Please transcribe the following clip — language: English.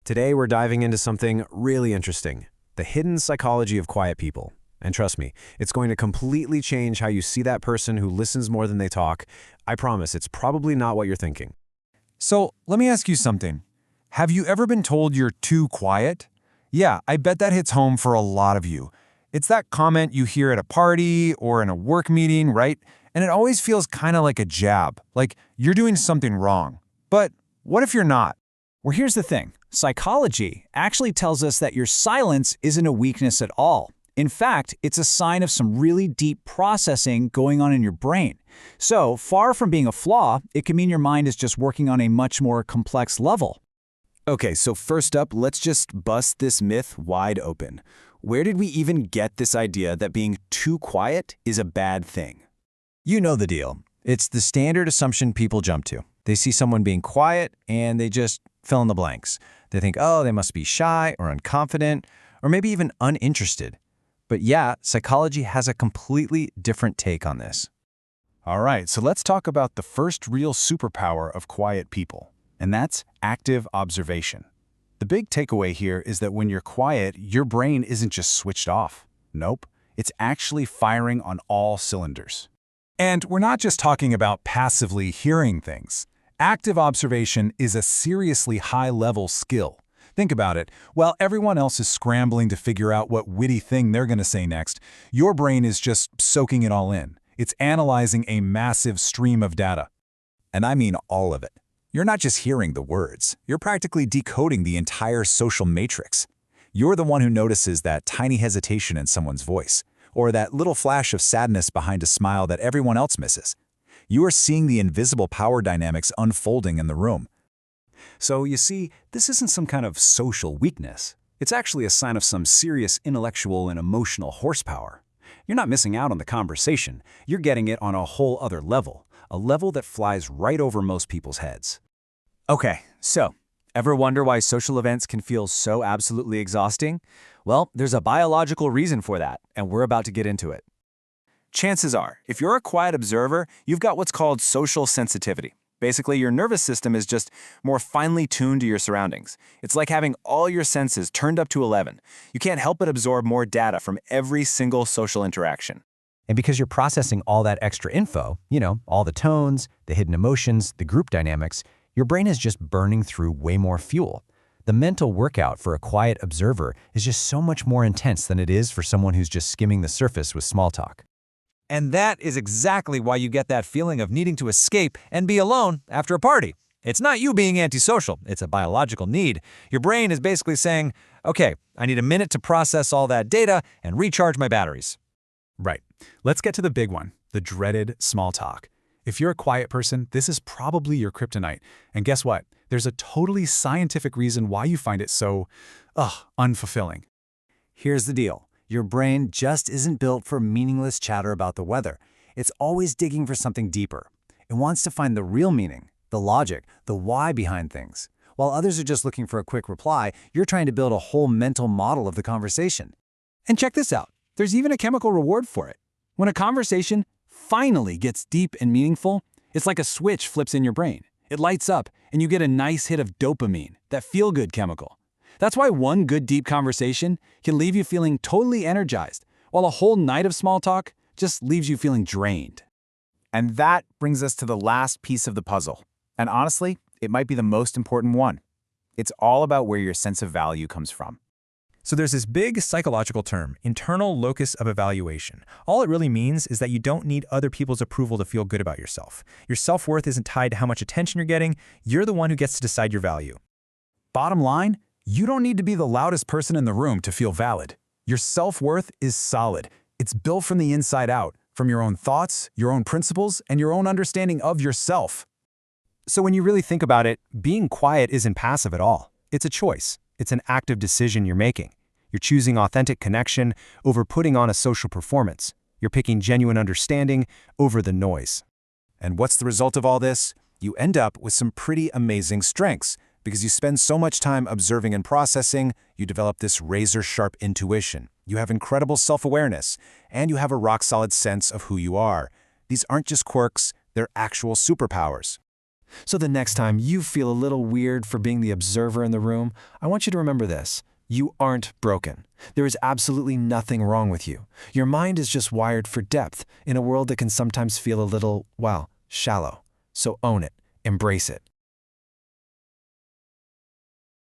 Today we're diving into something really interesting, the hidden psychology of quiet people. And trust me, it's going to completely change how you see that person who listens more than they talk. I promise, it's probably not what you're thinking. So, let me ask you something. Have you ever been told you're too quiet? Yeah, I bet that hits home for a lot of you. It's that comment you hear at a party or in a work meeting, right? And it always feels kind of like a jab, like you're doing something wrong. But what if you're not? Well, here's the thing. Psychology actually tells us that your silence isn't a weakness at all. In fact, it's a sign of some really deep processing going on in your brain. So, far from being a flaw, it can mean your mind is just working on a much more complex level. Okay, so first up, let's just bust this myth wide open. Where did we even get this idea that being too quiet is a bad thing? You know the deal. It's the standard assumption people jump to. They see someone being quiet and they just fill in the blanks. They think, oh, they must be shy or unconfident or maybe even uninterested. But yeah, psychology has a completely different take on this. All right, so let's talk about the first real superpower of quiet people, and that's active observation. The big takeaway here is that when you're quiet, your brain isn't just switched off. Nope, it's actually firing on all cylinders. And we're not just talking about passively hearing things. Active observation is a seriously high-level skill. Think about it. While everyone else is scrambling to figure out what witty thing they're going to say next, your brain is just soaking it all in. It's analyzing a massive stream of data. And I mean all of it. You're not just hearing the words. You're practically decoding the entire social matrix. You're the one who notices that tiny hesitation in someone's voice, or that little flash of sadness behind a smile that everyone else misses. You are seeing the invisible power dynamics unfolding in the room. So you see, this isn't some kind of social weakness. It's actually a sign of some serious intellectual and emotional horsepower. You're not missing out on the conversation. You're getting it on a whole other level, a level that flies right over most people's heads. Okay, so, ever wonder why social events can feel so absolutely exhausting? Well, there's a biological reason for that, and we're about to get into it. Chances are, if you're a quiet observer, you've got what's called social sensitivity. Basically, your nervous system is just more finely tuned to your surroundings. It's like having all your senses turned up to 11. You can't help but absorb more data from every single social interaction. And because you're processing all that extra info, all the tones, the hidden emotions, the group dynamics, your brain is just burning through way more fuel. The mental workout for a quiet observer is just so much more intense than it is for someone who's just skimming the surface with small talk. And that is exactly why you get that feeling of needing to escape and be alone after a party. It's not you being antisocial, it's a biological need. Your brain is basically saying, okay, I need a minute to process all that data and recharge my batteries. Right. Let's get to the big one, the dreaded small talk. If you're a quiet person, this is probably your kryptonite. And guess what? There's a totally scientific reason why you find it so, unfulfilling. Here's the deal. Your brain just isn't built for meaningless chatter about the weather. It's always digging for something deeper. It wants to find the real meaning, the logic, the why behind things. While others are just looking for a quick reply, you're trying to build a whole mental model of the conversation. And check this out. There's even a chemical reward for it. When a conversation finally gets deep and meaningful, it's like a switch flips in your brain. It lights up, and you get a nice hit of dopamine, that feel-good chemical. That's why one good deep conversation can leave you feeling totally energized, while a whole night of small talk just leaves you feeling drained. And that brings us to the last piece of the puzzle. And honestly, it might be the most important one. It's all about where your sense of value comes from. So there's this big psychological term, internal locus of evaluation. All it really means is that you don't need other people's approval to feel good about yourself. Your self-worth isn't tied to how much attention you're getting. You're the one who gets to decide your value. Bottom line, you don't need to be the loudest person in the room to feel valid. Your self-worth is solid. It's built from the inside out, from your own thoughts, your own principles, and your own understanding of yourself. So when you really think about it, being quiet isn't passive at all. It's a choice. It's an active decision you're making. You're choosing authentic connection over putting on a social performance. You're picking genuine understanding over the noise. And what's the result of all this? You end up with some pretty amazing strengths. Because you spend so much time observing and processing, you develop this razor-sharp intuition. You have incredible self-awareness, and you have a rock-solid sense of who you are. These aren't just quirks, they're actual superpowers. So the next time you feel a little weird for being the observer in the room, I want you to remember this. You aren't broken. There is absolutely nothing wrong with you. Your mind is just wired for depth in a world that can sometimes feel a little, well, shallow. So own it, embrace it,